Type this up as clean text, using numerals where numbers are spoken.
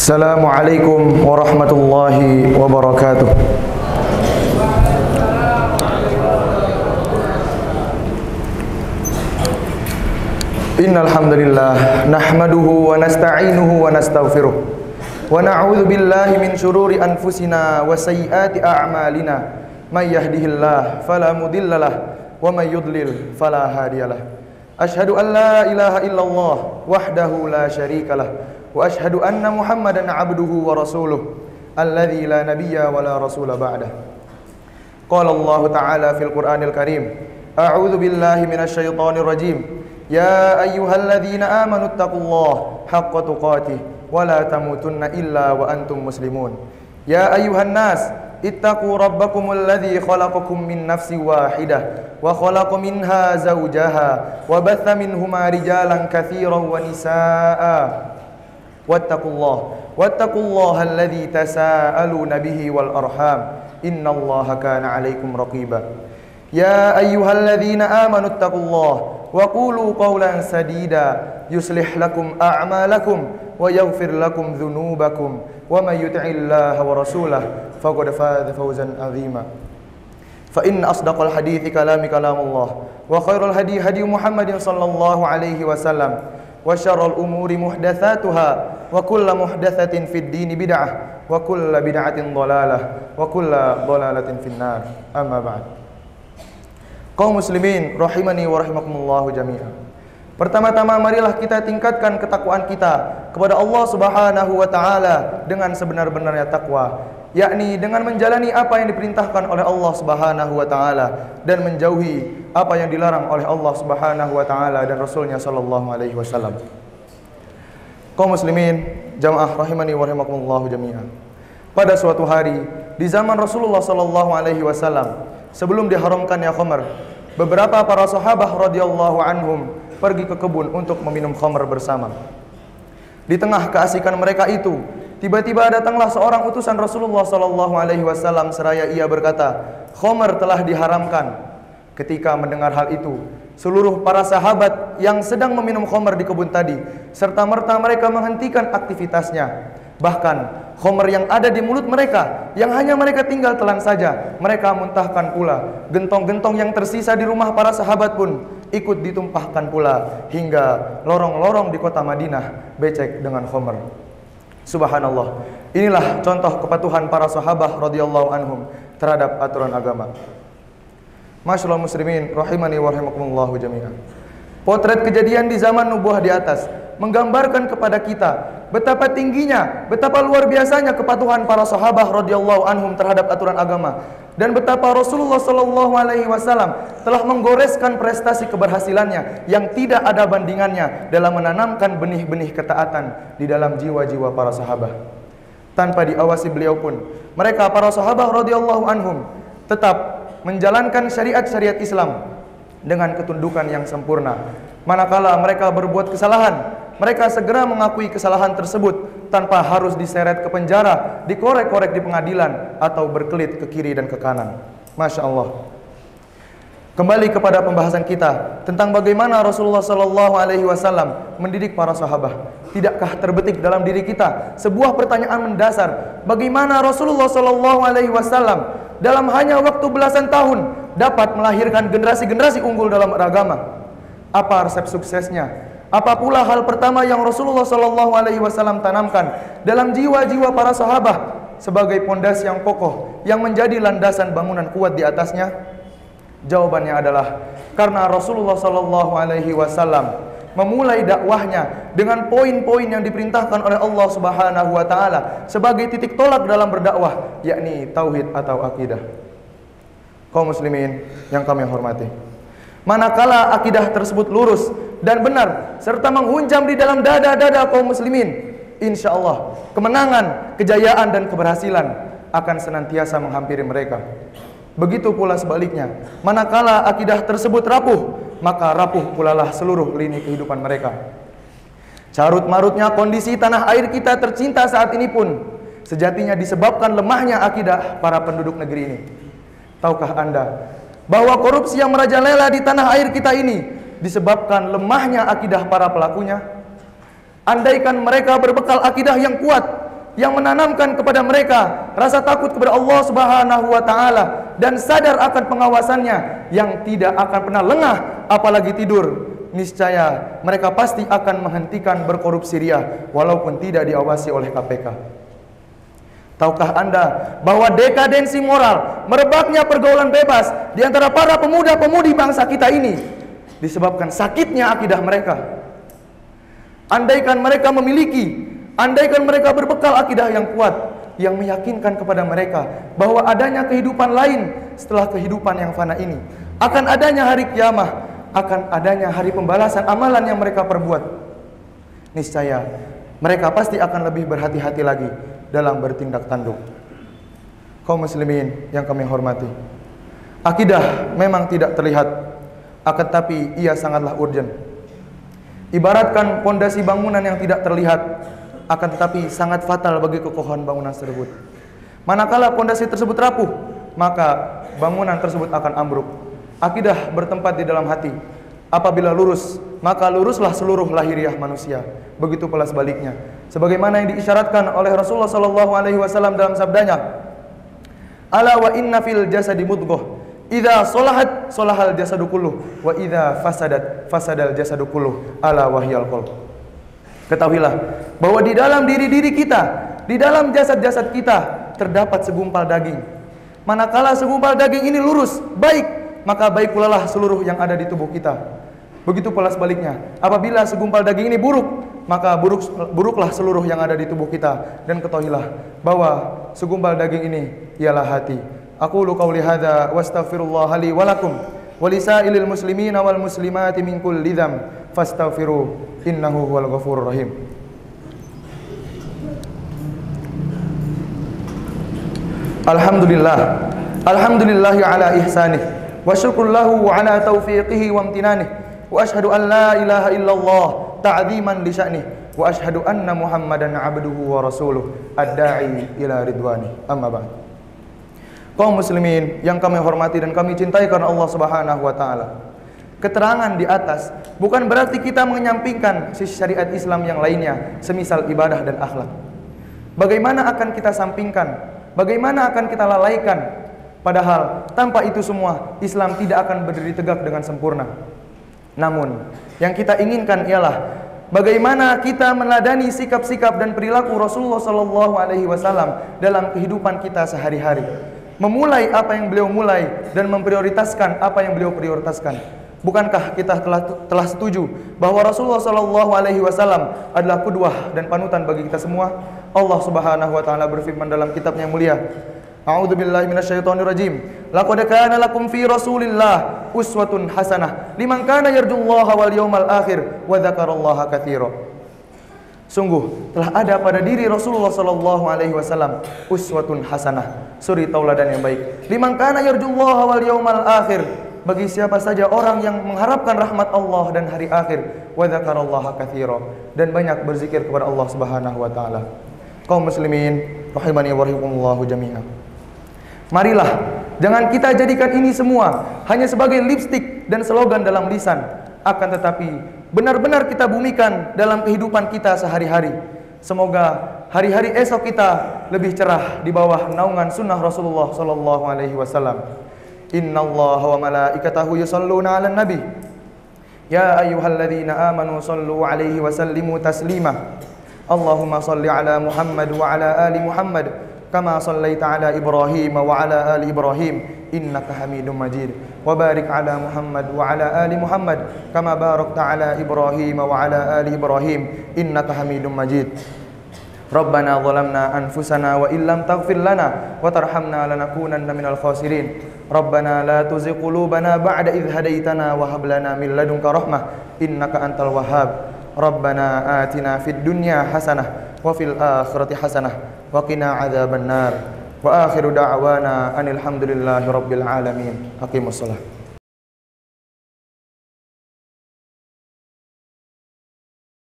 Assalamualaikum warahmatullahi wabarakatuh. Innal hamdalillah nahmaduhu wa nasta'inuhu wa nastaghfiruh wa na'udzu billahi min shururi anfusina wa sayyiati a'malina. May yahdihillahu fala mudhillalah wa may yudlil fala hadiyalah. Asyhadu an la ilaha illallah wahdahu la syarikalah wa asyhadu anna Muhammadan 'abduhu wa rasuluh alladzi la nabiyya wa la rasula ba'dah. Qala Allah ta'ala fil Qur'anil Karim, a'udzu billahi minasy syaithanir rajim. Ya ayyuhalladzina amanu taqullaha haqqa tuqatih wa la tamutunna illa wa antum muslimun. Ya ayyuhan nas ittaqu rabbakumul ladzi khalaqakum min nafsin wahidah wa khalaqa minha zawjaha wa batha minhuma rijalan katsiran wa nisaa'a. Wattaqullaha alladzi tasaaluna bihi wal arham innallaha kana 'alaikum raqiba. Ya ayyuhalladzina amanu taqullaha wa qulu qawlan sadida yuslih lakum a'malakum wa yaghfir lakum dhunubakum wa may yuti'illaha wa rasulahu faqad faza fawzan 'azima. Fa inna asdaqal hadithi kalamullah wa khairul hadi hadi Muhammadin sallallahu alaihi wasallam wa syarrul umuri muhdatsatuha wa kullu muhdatsatin fid dini bid'ah wa kullu bid'atin dhalalah wa kullu dhalalatin finnar. Amma ba'd. Kaum muslimin rahimani wa rahimakumullah jami'an. Pertama-tama marilah kita tingkatkan ketakwaan kita kepada Allah Subhanahu wa taala dengan sebenar-benarnya takwa, yakni dengan menjalani apa yang diperintahkan oleh Allah Subhanahu wa taala dan menjauhi apa yang dilarang oleh Allah Subhanahu wa taala dan Rasulnya sallallahu alaihi wasallam. Kaum muslimin, jamaah rahimani wa rahimakumullah jami'an. Pada suatu hari di zaman Rasulullah sallallahu alaihi wasallam, sebelum diharamkannya khamr, beberapa para sahabat radhiyallahu anhum pergi ke kebun untuk meminum khamr bersama. Di tengah keasikan mereka itu, tiba-tiba datanglah seorang utusan Rasulullah sallallahu alaihi wasallam seraya ia berkata, "Khamr telah diharamkan." Ketika mendengar hal itu, seluruh para sahabat yang sedang meminum khamr di kebun tadi serta-merta mereka menghentikan aktivitasnya. Bahkan khamr yang ada di mulut mereka, yang hanya mereka tinggal telan saja, mereka muntahkan pula. Gentong-gentong yang tersisa di rumah para sahabat pun ikut ditumpahkan pula, hingga lorong-lorong di kota Madinah becek dengan khamr. Subhanallah. Inilah contoh kepatuhan para sahabat radhiyallahu anhum terhadap aturan agama. Masyaallah muslimin rahimani wa rahimakumullah jami'an. Potret kejadian di zaman nubuah di atas menggambarkan kepada kita betapa tingginya, betapa luar biasanya kepatuhan para sahabat radhiyallahu anhum terhadap aturan agama, dan betapa Rasulullah sallallahu alaihi wasallam telah menggoreskan prestasi keberhasilannya yang tidak ada bandingannya dalam menanamkan benih-benih ketaatan di dalam jiwa-jiwa para sahabat. Tanpa diawasi beliau pun, mereka para sahabat radhiyallahu anhum tetap menjalankan syariat-syariat Islam dengan ketundukan yang sempurna. Manakala mereka berbuat kesalahan, mereka segera mengakui kesalahan tersebut tanpa harus diseret ke penjara, dikorek-korek di pengadilan, atau berkelit ke kiri dan ke kanan. Masya Allah. Kembali kepada pembahasan kita tentang bagaimana Rasulullah sallallahu alaihi wasallam mendidik para sahabat. Tidakkah terbetik dalam diri kita sebuah pertanyaan mendasar, bagaimana Rasulullah sallallahu alaihi wasallam dalam hanya waktu belasan tahun dapat melahirkan generasi-generasi unggul dalam beragama? Apa resep suksesnya? Apa pula hal pertama yang Rasulullah sallallahu alaihi wasallam tanamkan dalam jiwa-jiwa para sahabat sebagai pondasi yang kokoh yang menjadi landasan bangunan kuat di atasnya? Jawabannya adalah karena Rasulullah sallallahu alaihi wasallam memulai dakwahnya dengan poin-poin yang diperintahkan oleh Allah Subhanahu wa taala sebagai titik tolak dalam berdakwah, yakni tauhid atau akidah. Kaum muslimin yang kami hormati, manakala akidah tersebut lurus dan benar serta menghunjam di dalam dada-dada kaum muslimin, insya Allah kemenangan, kejayaan dan keberhasilan akan senantiasa menghampiri mereka. Begitu pula sebaliknya, manakala akidah tersebut rapuh, maka rapuh pulalah seluruh lini kehidupan mereka. Carut-marutnya kondisi tanah air kita tercinta saat ini pun sejatinya disebabkan lemahnya akidah para penduduk negeri ini. Tahukah Anda bahwa korupsi yang merajalela di tanah air kita ini disebabkan lemahnya akidah para pelakunya? Andaikan mereka berbekal akidah yang kuat, yang menanamkan kepada mereka rasa takut kepada Allah Subhanahu wa taala dan sadar akan pengawasannya yang tidak akan pernah lengah apalagi tidur, niscaya mereka pasti akan menghentikan berkorupsi ria walaupun tidak diawasi oleh KPK. Tahukah Anda bahwa dekadensi moral, merebaknya pergaulan bebas di antara para pemuda-pemudi bangsa kita ini disebabkan sakitnya akidah mereka. Andaikan mereka berbekal akidah yang kuat yang meyakinkan kepada mereka bahwa adanya kehidupan lain setelah kehidupan yang fana ini, akan adanya hari kiamah, akan adanya hari pembalasan amalan yang mereka perbuat, niscaya mereka pasti akan lebih berhati-hati lagi dalam bertindak tanduk. Kaum muslimin yang kami hormati, akidah memang tidak terlihat, akan tapi ia sangatlah urgent. Ibaratkan pondasi bangunan yang tidak terlihat, akan tetapi sangat fatal bagi kekokohan bangunan tersebut. Manakala pondasi tersebut rapuh, maka bangunan tersebut akan ambruk. Akidah bertempat di dalam hati. Apabila lurus, maka luruslah seluruh lahiriah manusia. Begitu pula sebaliknya. Sebagaimana yang diisyaratkan oleh Rasulullah SAW dalam sabdanya, "Ala wa inna fil jasadi mudghah, idza salahat salahal jasadu kulluh, wa idza fasadat fasadal jasadu kulluh, ala wahyal qalb." Ketahuilah bahwa di dalam diri-diri kita, di dalam jasad-jasad kita terdapat segumpal daging. Manakala segumpal daging ini lurus, baik, maka baik pula lah seluruh yang ada di tubuh kita. Begitu pula sebaliknya, apabila segumpal daging ini buruk, maka buruklah seluruh yang ada di tubuh kita. Dan ketahuilah bahwa segumpal daging ini ialah hati. Aqulu qauli hadza wastaghfirullah li wa lakum wa lisailil muslimina wal muslimati min kulli dzam fastaghfiru innahu huwal ghafurur rahim. Alhamdulillahi ala ihsanih wa syukrullahu ala taufiqihi wa amtinanih. Wa ashhadu an la ilaha illallah ta'ziman li sya'nih wa ashhadu anna Muhammadan 'abduhu wa rasuluh ad-da'i ila ridwani. Amma ba'd. Kaum muslimin yang kami hormati dan kami cintai karena Allah Subhanahu wa taala. Keterangan di atas bukan berarti kita menyampingkan sisi syariat Islam yang lainnya, semisal ibadah dan akhlak. Bagaimana akan kita sampingkan? Bagaimana akan kita lalaikan? Padahal tanpa itu semua Islam tidak akan berdiri tegak dengan sempurna. Namun yang kita inginkan ialah bagaimana kita meneladani sikap-sikap dan perilaku Rasulullah SAW dalam kehidupan kita sehari-hari. Memulai apa yang beliau mulai dan memprioritaskan apa yang beliau prioritaskan. Bukankah kita telah setuju bahwa Rasulullah SAW adalah qudwah dan panutan bagi kita semua? Allah Subhanahu wa taala berfirman dalam kitabnya yang mulia, A'udzu billahi minasyaitonir rajim. Laqad kana lakum fi Rasulillah uswatun hasanah liman kana yarjullaha wal yawmal akhir wa dzakarallaha katsira. Sungguh telah ada pada diri Rasulullah SAW uswatun hasanah, suri tauladan yang baik. Liman kana yarjullaha wal yawmal akhir, bagi siapa saja orang yang mengharapkan rahmat Allah dan hari akhir, wa dzakarallaha katsira, dan banyak berzikir kepada Allah Subhanahu wa taala. Kaum muslimin rahimani wa rahimakumullah jami'an. Marilah, jangan kita jadikan ini semua hanya sebagai lipstik dan slogan dalam lisan, akan tetapi benar-benar kita bumikan dalam kehidupan kita sehari-hari. Semoga hari-hari esok kita lebih cerah di bawah naungan sunnah Rasulullah SAW. Innallaha wa malaikatahu yusholluna 'alan nabi. Ya ayyuhalladzina amanu shallu 'alaihi wa sallimu taslima. Allahumma shalli 'ala Muhammad wa 'ala ali Muhammad kama shallaita 'ala Ibrahim wa 'ala ali Ibrahim innaka Hamidum Majid. Wa barik 'ala Muhammad wa 'ala ali Muhammad kama barakta 'ala Ibrahim wa 'ala ali Ibrahim innaka Hamidum Majid. Rabbana zalamna anfusana wa illam taghfir lana wa tarhamna lanakunanna minal khasirin. Rabbana la tuzigh qulubana ba'da idh hadaitana wa hab lana min ladunka rahmah innaka antal wahhab. Rabbana atina fid dunya hasanah wa fil akhirati hasanah wa qina adzabannar. Wa akhiru da'wana anil hamdulillahi rabbil alamin. Aqimussalah.